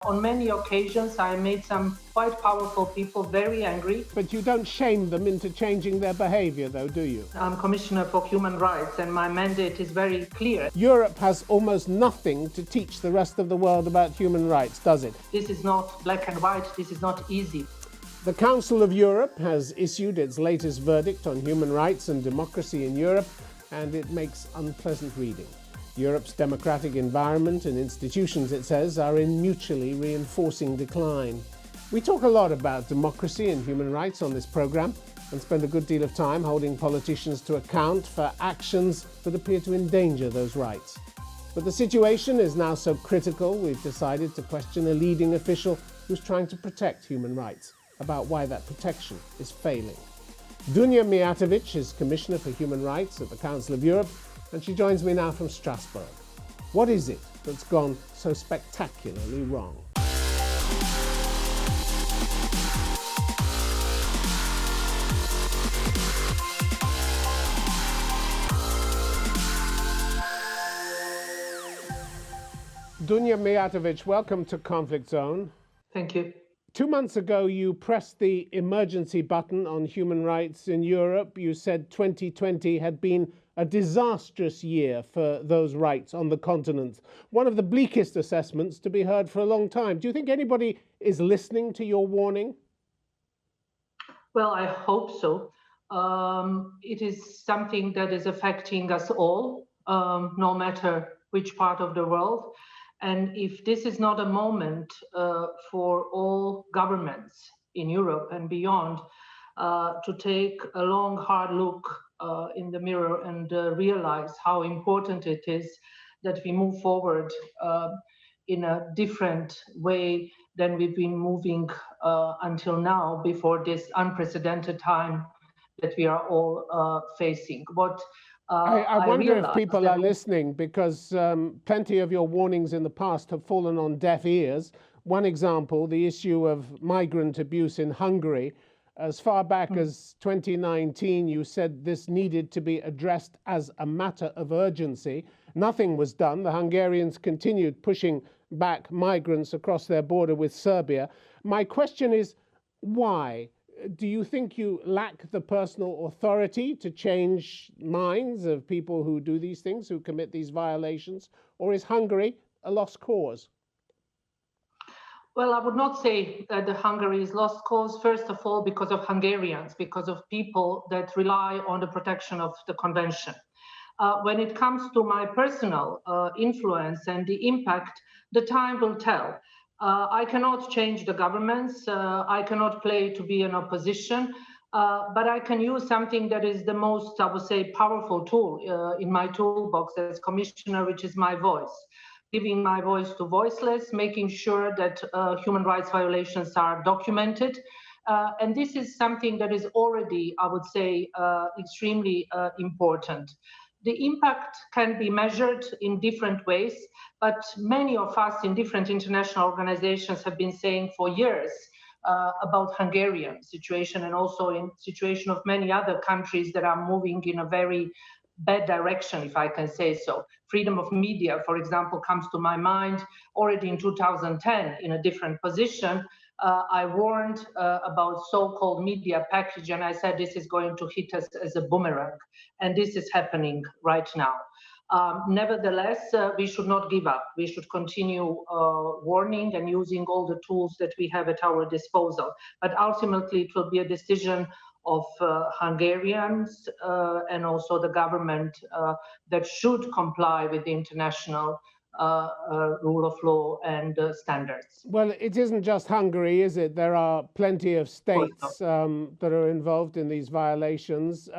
On many occasions, I made some quite powerful people very angry. But you don't shame them into changing their behavior, though, do you? I'm Commissioner for Human Rights, and my mandate is very clear. Europe has almost nothing to teach the rest of the world about human rights, does it? This is not black and white. This is not easy. The Council of Europe has issued its latest verdict on human rights and democracy in Europe, and it makes unpleasant reading. Europe's democratic environment and institutions, it says, are in mutually reinforcing decline. We talk a lot about democracy and human rights on this programme and spend a good deal of time holding politicians to account for actions that appear to endanger those rights. But the situation is now so critical, we've decided to question a leading official who's trying to protect human rights, about why that protection is failing. Dunja Mijatovic is Commissioner for Human Rights at the Council of Europe, and she joins me now from Strasbourg. What is it that's gone so spectacularly wrong? Dunja Mijatovic, welcome to Conflict Zone. Thank you. 2 months ago, you pressed the emergency button on human rights in Europe. You said 2020 had been a disastrous year for those rights on the continent. One of the bleakest assessments to be heard for a long time. Do you think anybody is listening to your warning? Well, I hope so. It is something that is affecting us all, no matter which part of the world. And if this is not a moment for all governments in Europe and beyond to take a long, hard look in the mirror and realize how important it is that we move forward in a different way than we've been moving until now, before this unprecedented time that we are all facing. I wonder if people are listening, because plenty of your warnings in the past have fallen on deaf ears. One example, the issue of migrant abuse in Hungary. As far back as 2019, you said this needed to be addressed as a matter of urgency. Nothing was done. The Hungarians continued pushing back migrants across their border with Serbia. My question is, why? Do you think you lack the personal authority to change minds of people who do these things, who commit these violations? Or is Hungary a lost cause? Well, I would not say that Hungary is lost cause, first of all, because of Hungarians, because of people that rely on the protection of the convention. When it comes to my personal influence and the impact, the time will tell. I cannot change the governments. I cannot play to be in opposition, but I can use something that is the most, I would say, powerful tool in my toolbox as commissioner, which is my voice. Giving my voice to voiceless, making sure that human rights violations are documented. And this is something that is already, I would say, extremely important. The impact can be measured in different ways, but many of us in different international organizations have been saying for years about Hungarian situation, and also in situation of many other countries that are moving in a very bad direction, if I can say so. Freedom of media, for example, comes to my mind. Already in 2010, in a different position, I warned about so-called media package, and I said this is going to hit us as a boomerang, and this is happening right now. Nevertheless, we should not give up. We should continue warning and using all the tools that we have at our disposal. But ultimately, it will be a decision of Hungarians and also the government that should comply with the international rule of law and standards. Well, it isn't just Hungary, is it? There are plenty of states that are involved in these violations.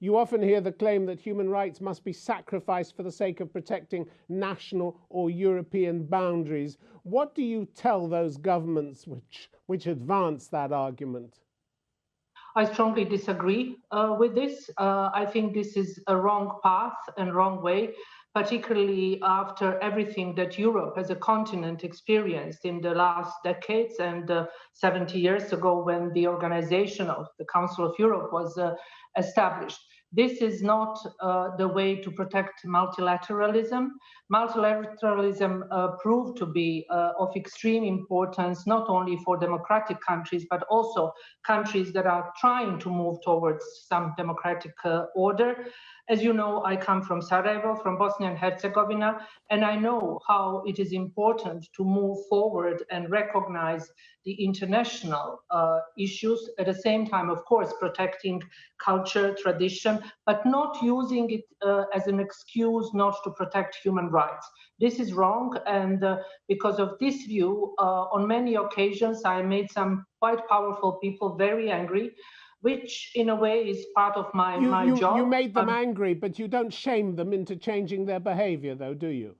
You often hear the claim that human rights must be sacrificed for the sake of protecting national or European boundaries. What do you tell those governments which advance that argument? I strongly disagree with this. I think this is a wrong path and wrong way, particularly after everything that Europe as a continent experienced in the last decades and 70 years ago when the organization of the Council of Europe was established. This is not the way to protect multilateralism. Multilateralism proved to be of extreme importance, not only for democratic countries, but also countries that are trying to move towards some democratic order. As you know, I come from Sarajevo, from Bosnia and Herzegovina, and I know how it is important to move forward and recognize the international issues, at the same time, of course, protecting culture, tradition, but not using it as an excuse not to protect human rights. This is wrong, and because of this view, on many occasions, I made some quite powerful people very angry, which in a way is part of my job. You made them angry, but you don't shame them into changing their behavior, though, do you?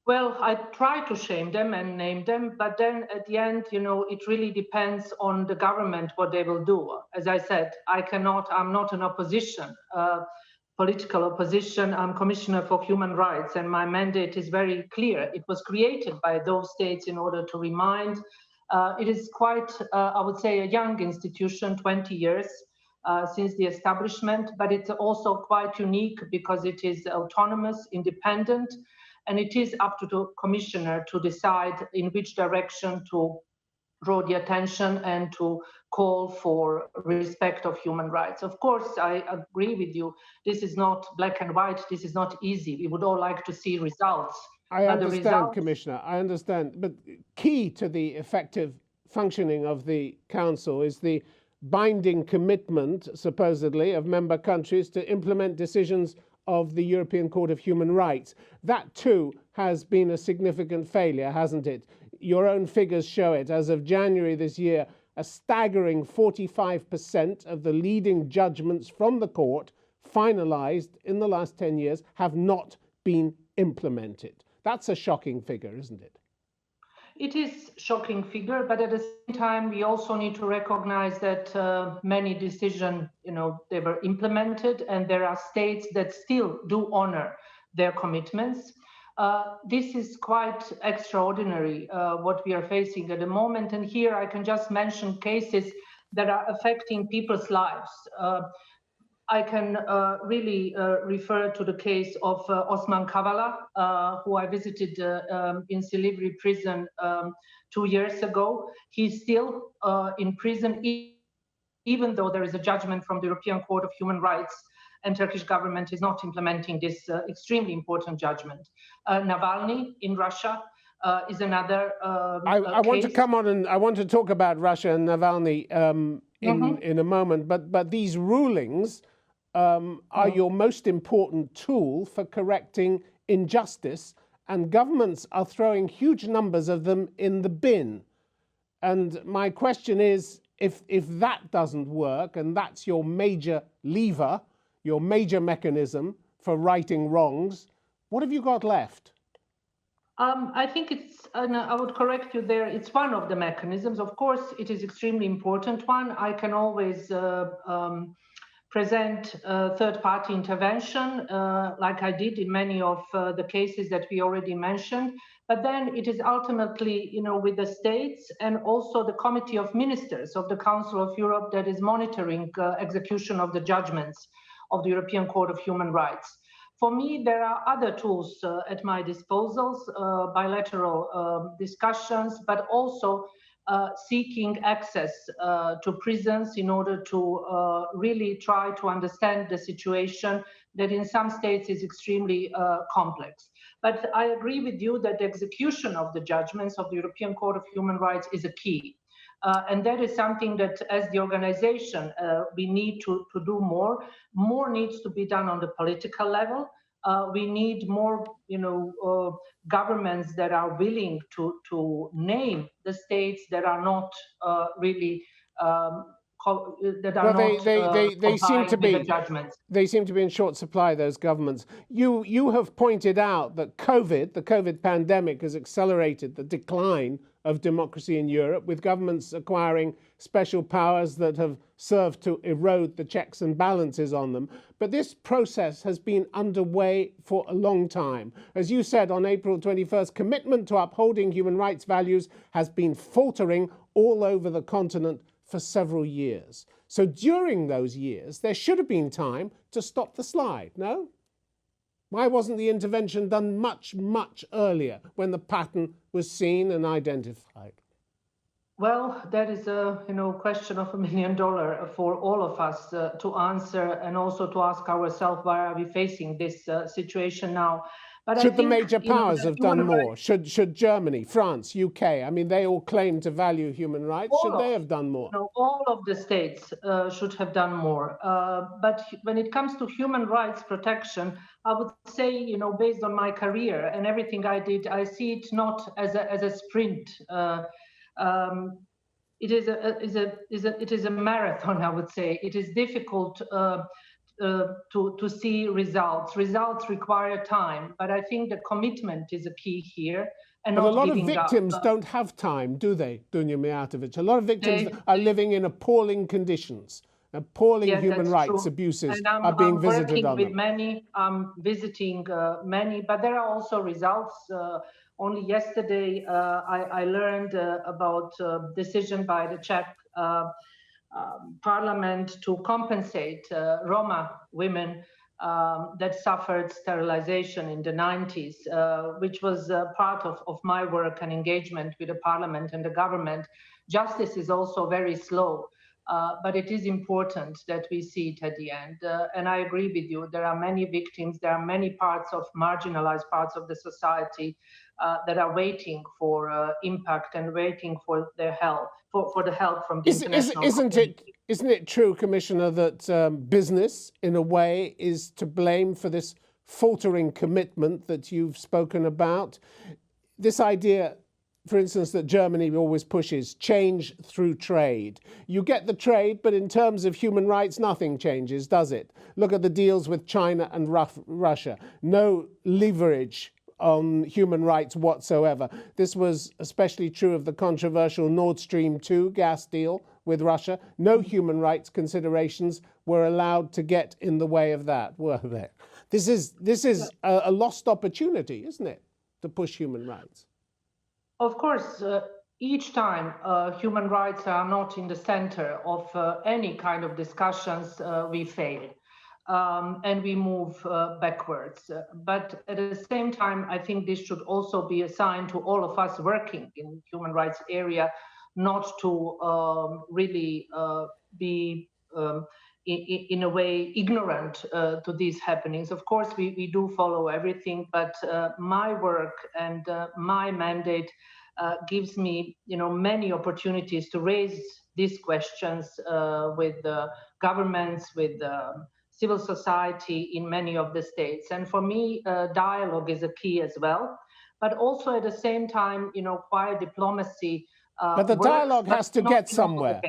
Well, I try to shame them and name them, but then at the end, it really depends on the government what they will do. As I said, I'm not an opposition, political opposition. I'm Commissioner for Human Rights, and my mandate is very clear. It was created by those states in order to remind. It is quite, I would say, a young institution, 20 years since the establishment, but it's also quite unique because it is autonomous, independent, and it is up to the commissioner to decide in which direction to draw the attention and to call for respect of human rights. Of course, I agree with you. This is not black and white. This is not easy. We would all like to see results. I understand, Commissioner, I understand. But key to the effective functioning of the Council is the binding commitment, supposedly, of member countries to implement decisions of the European Court of Human Rights. That, too, has been a significant failure, hasn't it? Your own figures show it. As of January this year, a staggering 45% of the leading judgments from the court finalized in the last 10 years have not been implemented. That's a shocking figure, isn't it? It is a shocking figure, but at the same time, we also need to recognize that many decisions, they were implemented, and there are states that still do honor their commitments. This is quite extraordinary, what we are facing at the moment. And here I can just mention cases that are affecting people's lives. I can really refer to the case of Osman Kavala, who I visited in Silivri prison 2 years ago. He's still in prison, even though there is a judgment from the European Court of Human Rights, and Turkish government is not implementing this extremely important judgment. Navalny in Russia is another I want to come on and I want to talk about Russia and Navalny in a moment, but these rulings are your most important tool for correcting injustice, and governments are throwing huge numbers of them in the bin. And my question is, if that doesn't work, and that's your major lever, your major mechanism for righting wrongs, what have you got left? I think it's, and I would correct you there, it's one of the mechanisms. Of course, it is extremely important one. I can always present third-party intervention, like I did in many of the cases that we already mentioned. But then it is ultimately, with the states and also the Committee of Ministers of the Council of Europe that is monitoring execution of the judgments of the European Court of Human Rights. For me, there are other tools at my disposal, bilateral discussions, but also seeking access to prisons in order to really try to understand the situation that in some states is extremely complex. But I agree with you that the execution of the judgments of the European Court of Human Rights is a key. And that is something that as the organization, we need to do more. More needs to be done on the political level. We need more, governments that are willing to name the states that are not really they seem to be the judgments. They seem to be in short supply, those governments. You have pointed out that the COVID pandemic has accelerated the decline of democracy in Europe, with governments acquiring special powers that have served to erode the checks and balances on them. But this process has been underway for a long time. As you said on April 21st, commitment to upholding human rights values has been faltering all over the continent for several years. So during those years, there should have been time to stop the slide, no? Why wasn't the intervention done much, much earlier when the pattern was seen and identified? Well, that is a question of $1 million for all of us to answer, and also to ask ourselves, why are we facing this situation now? But should the major powers have done more? Should Germany, France, UK? I mean, they all claim to value human rights. Should they have done more? All of the states should have done more. But when it comes to human rights protection, I would say, based on my career and everything I did, I see it not as a sprint. It is a marathon, I would say. It is difficult to see results. Results require time, but I think the commitment is a key here. And but a lot of victims don't have time, do they, Dunja Mijatovic? A lot of victims are living in appalling conditions. Appalling human rights abuses are being visited on them. I'm visiting many, but there are also results. Only yesterday, I learned about a decision by the Czech parliament to compensate Roma women that suffered sterilization in the 90s, which was part of my work and engagement with the parliament and the government. Justice is also very slow, but it is important that we see it at the end. And I agree with you, there are many victims, there are many marginalized parts of the society that are waiting for impact and waiting for their help, for the help from the international community. Isn't it true, Commissioner, that business, in a way, is to blame for this faltering commitment that you've spoken about? This idea, for instance, that Germany always pushes, change through trade. You get the trade, but in terms of human rights, nothing changes, does it? Look at the deals with China and Russia. No leverage on human rights whatsoever. This was especially true of the controversial Nord Stream 2 gas deal with Russia. No human rights considerations were allowed to get in the way of that, were there? This is a lost opportunity, isn't it, to push human rights? Of course, each time human rights are not in the center of any kind of discussions, we fail. And we move backwards. But at the same time, I think this should also be a sign to all of us working in human rights area, not to really be in a way ignorant to these happenings. Of course, we do follow everything, but my work and my mandate gives me, many opportunities to raise these questions with governments, with civil society in many of the states. And for me, dialogue is a key as well. But also at the same time, quiet diplomacy. But the dialogue has to get somewhere.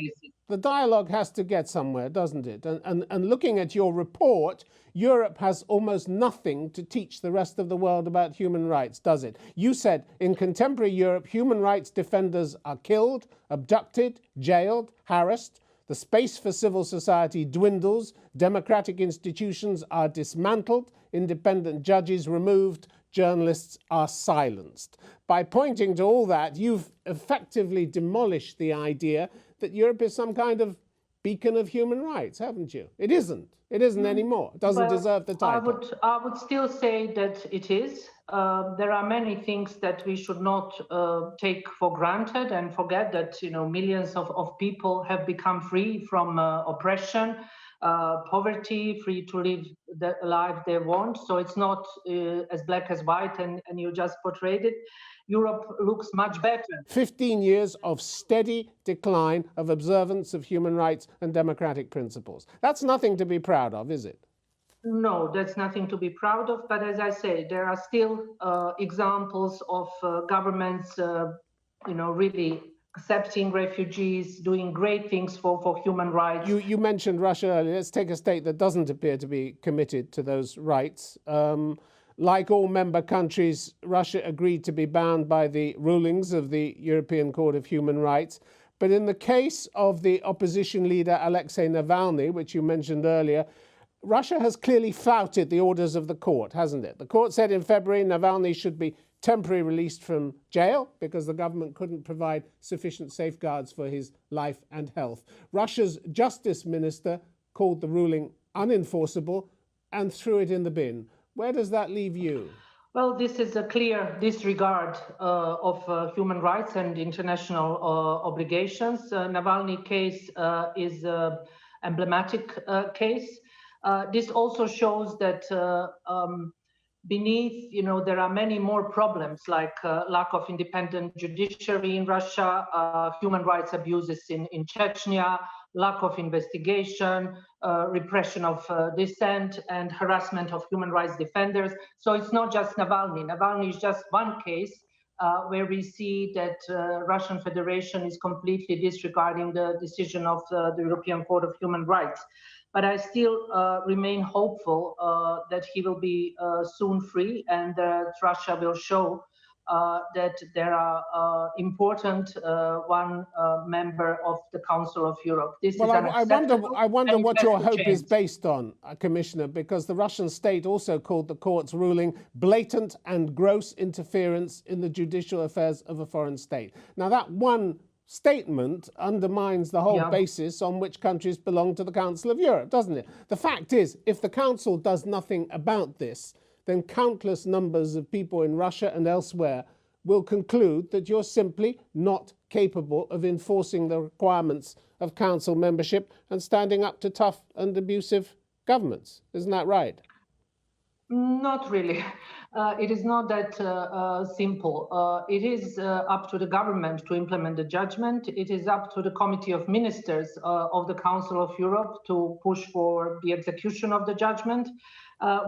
The dialogue has to get somewhere, doesn't it? And looking at your report, Europe has almost nothing to teach the rest of the world about human rights, does it? You said in contemporary Europe, human rights defenders are killed, abducted, jailed, harassed. The space for civil society dwindles, democratic institutions are dismantled, independent judges removed, journalists are silenced. By pointing to all that, you've effectively demolished the idea that Europe is some kind of beacon of human rights, haven't you? It isn't. It isn't anymore. It doesn't deserve the title. I would still say that it is. There are many things that we should not take for granted and forget that millions of people have become free from oppression, poverty, free to live the life they want. So it's not as black as white, and you just portrayed it. Europe looks much better. 15 years of steady decline of observance of human rights and democratic principles. That's nothing to be proud of, is it? No, that's nothing to be proud of. But as I say, there are still examples of governments, really accepting refugees, doing great things for human rights. You mentioned Russia earlier. Let's take a state that doesn't appear to be committed to those rights. Like all member countries, Russia agreed to be bound by the rulings of the European Court of Human Rights. But in the case of the opposition leader Alexei Navalny, which you mentioned earlier, Russia has clearly flouted the orders of the court, hasn't it? The court said in February Navalny should be temporarily released from jail because the government couldn't provide sufficient safeguards for his life and health. Russia's justice minister called the ruling unenforceable and threw it in the bin. Where does that leave you? Well, this is a clear disregard of human rights and international obligations. Navalny case is an emblematic case. This also shows that beneath, there are many more problems like lack of independent judiciary in Russia, human rights abuses in Chechnya, lack of investigation, repression of dissent, and harassment of human rights defenders. So it's not just Navalny. Navalny is just one case where we see that Russian Federation is completely disregarding the decision of the European Court of Human Rights. But I still remain hopeful that he will be soon free and that Russia will show that there are important one member of the Council of Europe. This well, is I wonder what your hope is based on, Commissioner, because the Russian state also called the court's ruling blatant and gross interference in the judicial affairs of a foreign state. Now, that one statement undermines the whole basis on which countries belong to the Council of Europe, doesn't it? The fact is, if the Council does nothing about this, then countless numbers of people in Russia and elsewhere will conclude that you're simply not capable of enforcing the requirements of Council membership and standing up to tough and abusive governments. Isn't that right? Not really. It is not that simple. It is up to the government to implement the judgment. It is up to the Committee of Ministers of the Council of Europe to push for the execution of the judgment.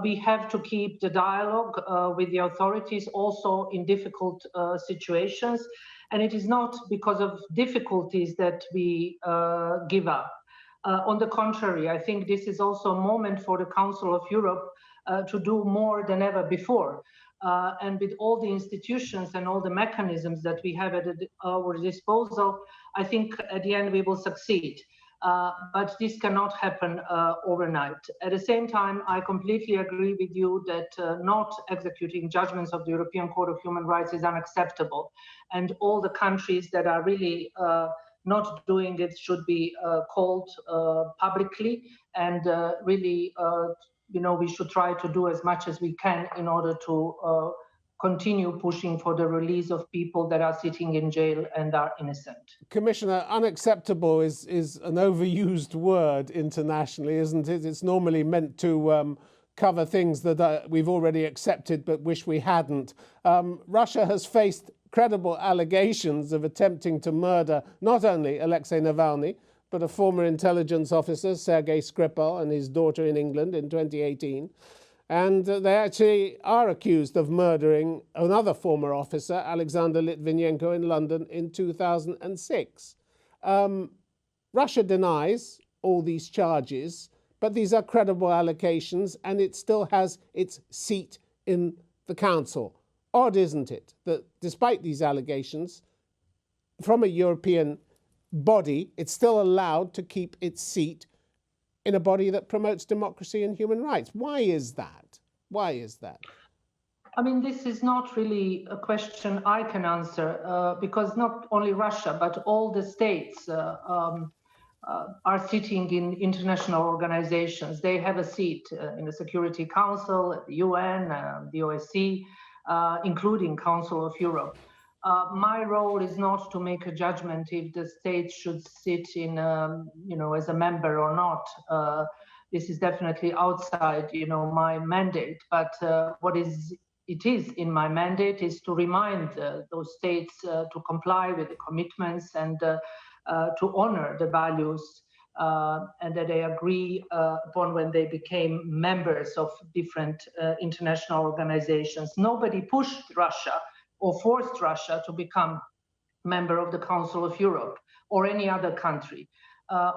We have to keep the dialogue with the authorities also in difficult situations. And it is not because of difficulties that we give up. On the contrary, I think this is also a moment for the Council of Europe to do more than ever before. And with all the institutions and all the mechanisms that we have at our disposal, I think at the end we will succeed. But this cannot happen overnight. At the same time, I completely agree with you that not executing judgments of the European Court of Human Rights is unacceptable. And all the countries that are really not doing it should be called publicly and really we should try to do as much as we can in order to continue pushing for the release of people that are sitting in jail and are innocent. Commissioner, unacceptable is an overused word internationally, isn't it? It's normally meant to cover things that we've already accepted but wish we hadn't. Russia has faced credible allegations of attempting to murder not only Alexei Navalny, but a former intelligence officer, Sergei Skripal, and his daughter in England in 2018. And they actually are accused of murdering another former officer, Alexander Litvinenko, in London in 2006. Russia denies all these charges, but these are credible allegations, and it still has its seat in the Council. Odd, isn't it, that despite these allegations, from a European body, it's still allowed to keep its seat in a body that promotes democracy and human rights. Why is that? Why is that? I mean, this is not really a question I can answer because not only Russia, but all the states are sitting in international organizations. They have a seat in the Security Council, the UN, the OSCE, including Council of Europe. My role is not to make a judgment if the state should sit in, as a member or not. This is definitely outside, my mandate. But it is in my mandate is to remind those states to comply with the commitments and to honor the values and that they agree upon when they became members of different international organizations. Nobody pushed Russia or forced Russia to become member of the Council of Europe or any other country.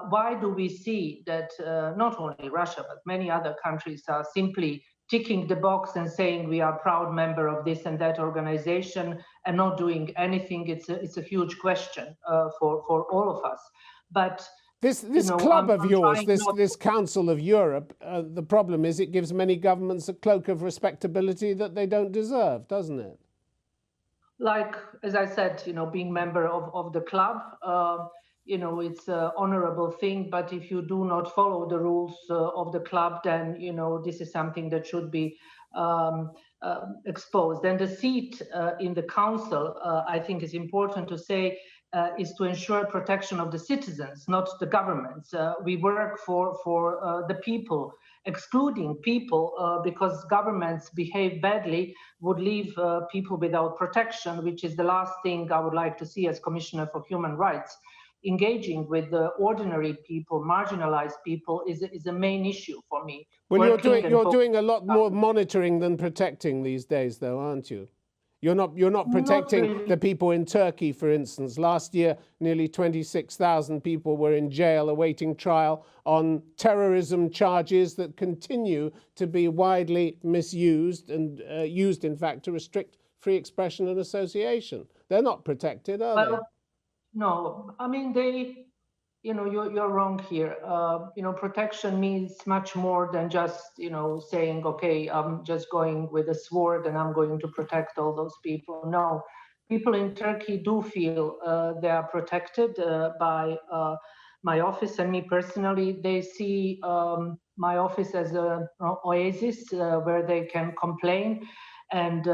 Why do we see that not only Russia, but many other countries are simply ticking the box and saying we are a proud member of this and that organization and not doing anything? It's a huge question for all of us. But this club of yours, this Council of Europe, the problem is it gives many governments a cloak of respectability that they don't deserve, doesn't it? Like, as I said, being member of the club, it's an honorable thing, but if you do not follow the rules of the club, then, this is something that should be um, exposed. And the seat in the council, I think is important to say, is to ensure protection of the citizens, not the governments. We work for the people. Excluding people because governments behave badly would leave people without protection, which is the last thing I would like to see as Commissioner for Human Rights. Engaging with the ordinary people, marginalized people, is a main issue for me. Well, you're doing a lot more monitoring than protecting these days, though, aren't you? You're not protecting really. the people in Turkey, for instance. Last year, nearly 26,000 people were in jail awaiting trial on terrorism charges that continue to be widely misused and used, in fact, to restrict free expression and association. They're not protected, are they? No, I mean, you're wrong here. Protection means much more than just, saying, okay, I'm just going with a sword and I'm going to protect all those people. No, people in Turkey do feel they are protected by my office and me personally. They see my office as an oasis where they can complain and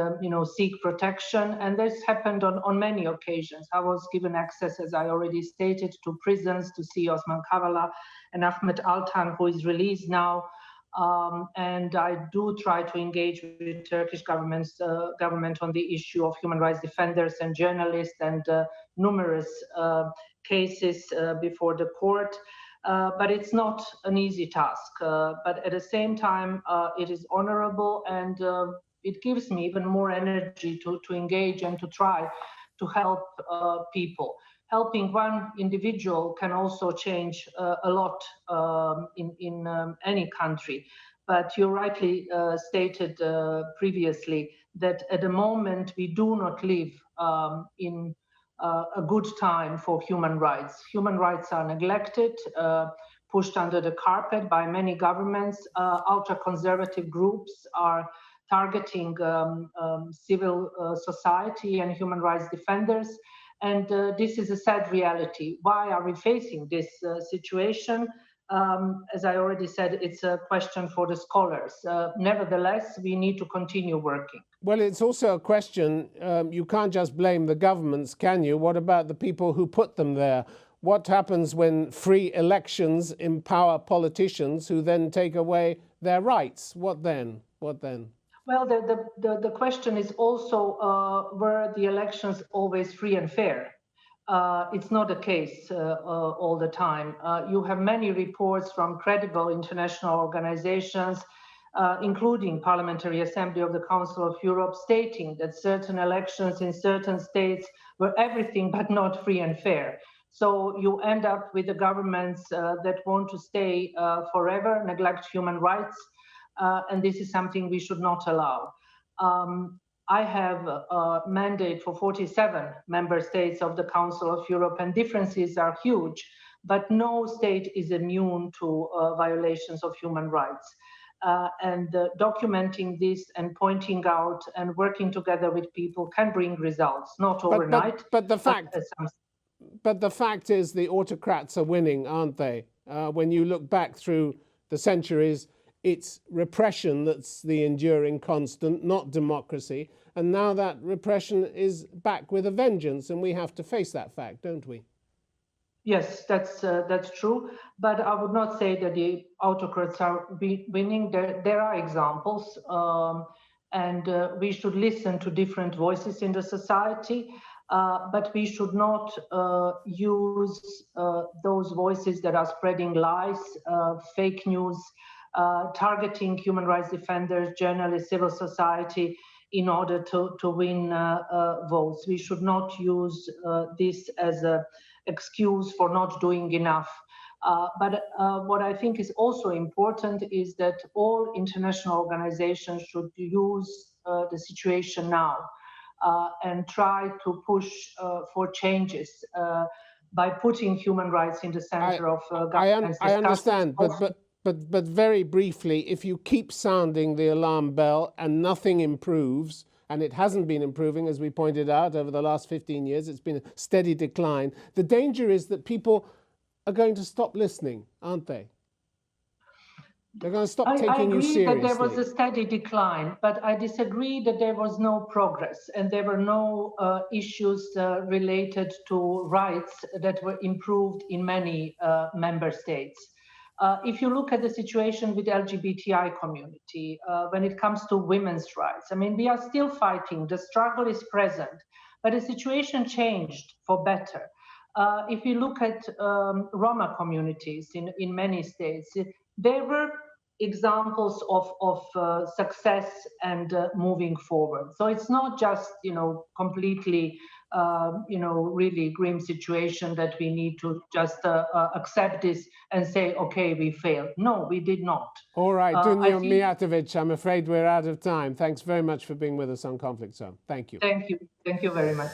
seek protection. And this happened on many occasions. I was given access, as I already stated, to prisons to see Osman Kavala and Ahmet Altan, who is released now. And I do try to engage with Turkish government on the issue of human rights defenders and journalists, and numerous cases before the court. But it's not an easy task. But at the same time, it is honorable, and it gives me even more energy to engage and to try to help people. Helping one individual can also change a lot in any country. But you rightly stated previously that at the moment we do not live in a good time for human rights. Human rights are neglected, pushed under the carpet by many governments. Ultra-conservative groups are targeting civil society and human rights defenders. And this is a sad reality. Why are we facing this situation? As I already said, it's a question for the scholars. Nevertheless, we need to continue working. Well, it's also a question, you can't just blame the governments, can you? What about the people who put them there? What happens when free elections empower politicians who then take away their rights? What then? What then? Well, the question is also, were the elections always free and fair? It's not the case all the time. You have many reports from credible international organizations, including Parliamentary Assembly of the Council of Europe, stating that certain elections in certain states were everything but not free and fair. So you end up with the governments that want to stay forever, neglect human rights, and this is something we should not allow. I have a mandate for 47 member states of the Council of Europe, and differences are huge, but no state is immune to violations of human rights. And documenting this and pointing out and working together with people can bring results, not overnight. But the fact is the autocrats are winning, aren't they? When you look back through the centuries, it's repression that's the enduring constant, not democracy. And now that repression is back with a vengeance, and we have to face that fact, don't we? Yes, that's true. But I would not say that the autocrats are winning. There are examples, and we should listen to different voices in the society. But we should not use those voices that are spreading lies, fake news, targeting human rights defenders, journalists, civil society in order to win votes. We should not use this as an excuse for not doing enough. But what I think is also important is that all international organizations should use the situation now and try to push for changes by putting human rights in the center of government's I understand, but very briefly, if you keep sounding the alarm bell and nothing improves, and it hasn't been improving, as we pointed out, over the last 15 years. It's been a steady decline. The danger is that people are going to stop listening, aren't they? They're going to stop taking you seriously. I agree that there was a steady decline, but I disagree that there was no progress and there were no issues related to rights that were improved in many member states. If you look at the situation with the LGBTI community, when it comes to women's rights, I mean, we are still fighting. The struggle is present, but the situation changed for better. If you look at Roma communities in many states, there were examples of success and moving forward. So it's not just, completely, really grim situation that we need to just accept this and say, okay, we failed. No, we did not. All right, Dunja Mijatovic, I'm afraid we're out of time. Thanks very much for being with us on Conflict Zone. Thank you. Thank you. Thank you very much.